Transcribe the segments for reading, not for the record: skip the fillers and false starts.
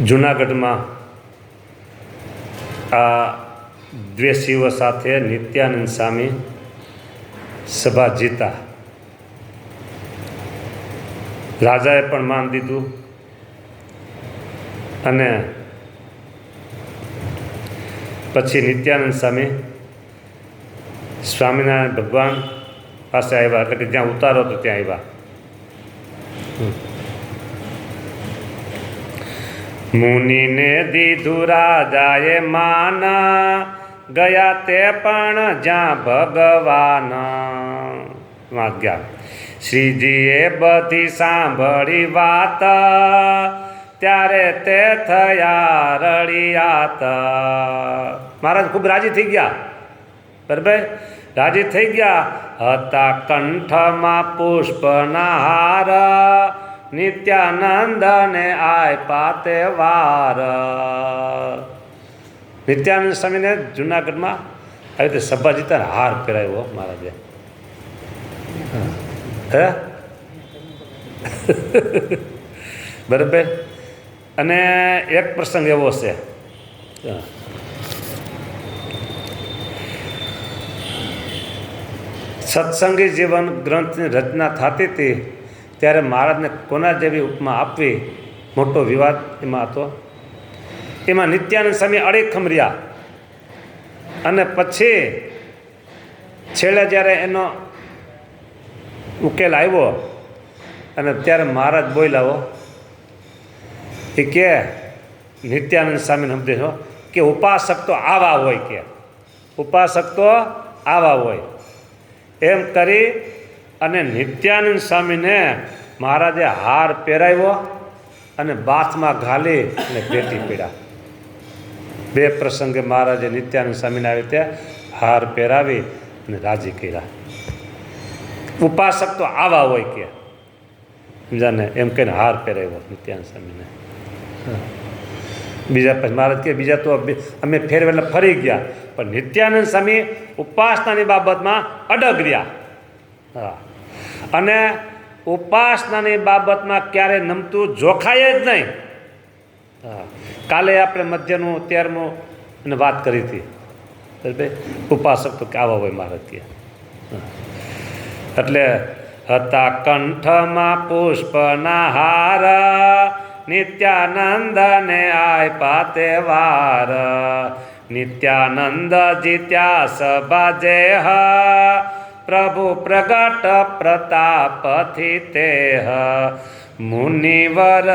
જૂનાગઢમાં આ દ્વેષીઓ સાથે નિત્યાનંદ સ્વામી સભા જીતા. રાજાએ પણ માન દીધું અને પછી નિત્યાનંદ સ્વામી સ્વામિનારાયણ ભગવાન પાસે આવ્યા, એટલે કે જ્યાં ઉતારો હતો ત્યાં આવ્યા. મુનિને દીધું રાજાએ માન, ગયા તે પણ જ્યાં ભગવાન ગયા. શ્રીજીએ બધી સાંભળી વાત, ત્યારે તે થયા રળિયાત. મહારાજ ખૂબ રાજી થઈ ગયા, બરાબર રાજી થઈ ગયા. હતા કંઠમાં પુષ્પના હાર, નિત્યાનંદને આપ્યા તે વાર. નિત્યાનંદ સ્વામીને જૂનાગઢમાં આવી રીતે સભા જીતા હાર પહેરાવ્યો મહારાજે. હે બરાબર. અને એક પ્રસંગ એવો છે, સત્સંગી જીવન ગ્રંથની રચના થતી હતી ત્યારે મહારાજને કોના જેવી ઉપમા આપવી, મોટો વિવાદ એમાં હતો. એમાં નિત્યાનંદ સ્વામી અડીખમ રહ્યા અને પછી છેલ્લે જ્યારે એનો ઉકેલ આવ્યો અને ત્યારે મહારાજ બોલાવો એ કે નિત્યાનંદ સ્વામીને સમજે કે ઉપાસક તો આવા હોય, કે ઉપાસક તો આવા હોય. એમ કરી અને નિત્યાનંદ સ્વામીને મહારાજે હાર પહેરાવ્યો અને બાથમાં ઘાલી અને ભેટી પીડ્યા. બે પ્રસંગે મહારાજે નિત્યાનંદ સ્વામીને આવી ત્યાં હાર પહેરાવી અને રાજી કર્યા. ઉપાસક તો આવા હોય, કે સમજાને એમ કહીને હાર પહેરાવ્યો નિત્યાનંદ સ્વામીને. બીજા પછી મહારાજ કે બીજા તો અમે ફેરવેલા ફરી ગયા, પણ નિત્યાનંદ સ્વામી ઉપાસનાની બાબતમાં અડગ રહ્યા. હા, અને ઉપાસનાની બાબતમાં ક્યારે નમતું જોખાય જ નહીં. હા, કાલે આપણે મધ્યનું 13મું અને વાત કરી હતી, બરાબર. ઉપાસક તો આવા હોય મહારાજ કે. એટલે હતા કંઠમાં પુષ્પના હાર, નિત્યાનંદને આપ્યા તે વાર. નિત્યાનંદ જીત્યા સભા જેહ, પ્રભુ પ્રગટ પ્રતાપથી તેહ. મુનિવર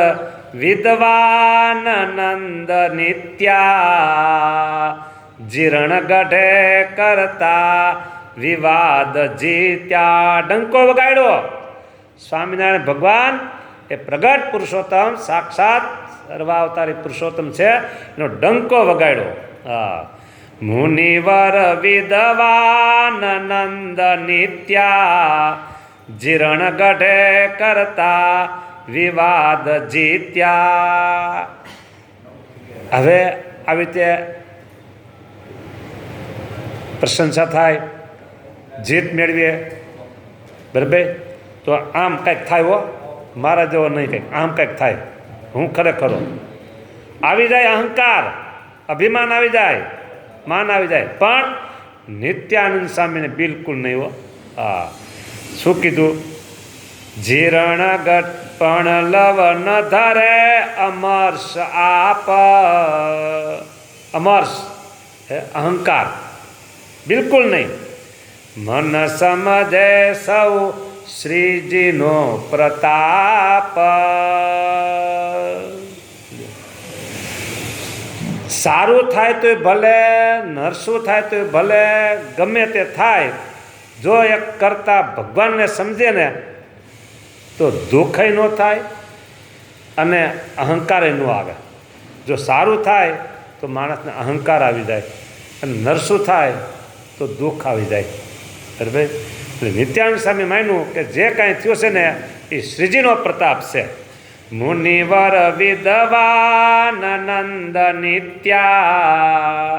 વિદ્વાન નંદ નિત્યા, જીર્ણ ગઢે કરતા વિવાદ જીત્યા. ડંકો વગાડ્યો. સ્વામિનારાયણ ભગવાન એ પ્રગટ પુરુષોત્તમ, સાક્ષાત સર્વાવતારી પુરુષોત્તમ છે, એનો ડંકો વગાડ્યો. હા, મુનિવર વિદ્વાન નંદ નિત્યા, જીર્ણ ગઢે કરતા વિવાદ જીત્યા. હવે આવી રીતે પ્રશંસા થાય, જીત મેળવીએ, બરાબર. તો આમ કંઈક થાય હો, મારા જેવો નહીં, કંઈક આમ કંઈક થાય. હું ખરેખરો આવી જાય અહંકાર, અભિમાન આવી જાય, માન આવી જાય, પણ નિત્યાનંદ સ્વામીને બિલકુલ નહીં હો. હા, શું કીધું? જીર્ણ ગઢ પણ લવ ન ધરે, અમર્ષ આપ. અમર્ષ અહંકાર બિલકુલ નહીં. મન સમજે સૌ શ્રીજીનો પ્રતાપ. સારું થાય તો ભલે, નરસું થાય તો ભલે, ગમે તે થાય, જો એક કરતા ભગવાનને સમજે ને તો દુઃખય ન થાય અને અહંકારે ન આવે. જો સારું થાય તો માણસને અહંકાર આવી જાય અને નરસું થાય તો દુઃખ આવી જાય, બરાબર. એટલે નિત્યાનંદ સ્વામી માન્યું કે જે કાંઈ થયું છે ને એ શ્રીજીનો પ્રતાપ છે. મુનિવર વિદ્વાન નંદ નિત્યા,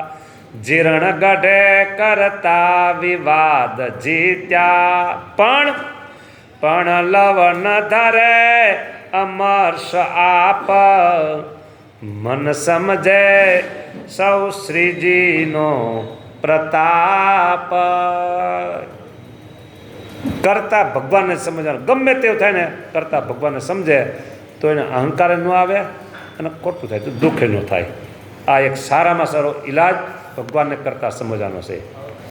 જીર્ણ ગઢે કરતા વિવાદ જીત્યા. પણ લવ ન ધરે અમર્ષ આપ, મન સમજે સૌ શ્રીજીનો પ્રતાપ. કરતા ભગવાનને સમજવાનું, ગમે તેવું થાય ને કરતા ભગવાનને સમજે તો એને અહંકાર ન આવે અને ખોટું થાય તો દુઃખ ન થાય. આ એક સારામાં સારો ઈલાજ ભગવાનને કરતા સમજવાનો છે.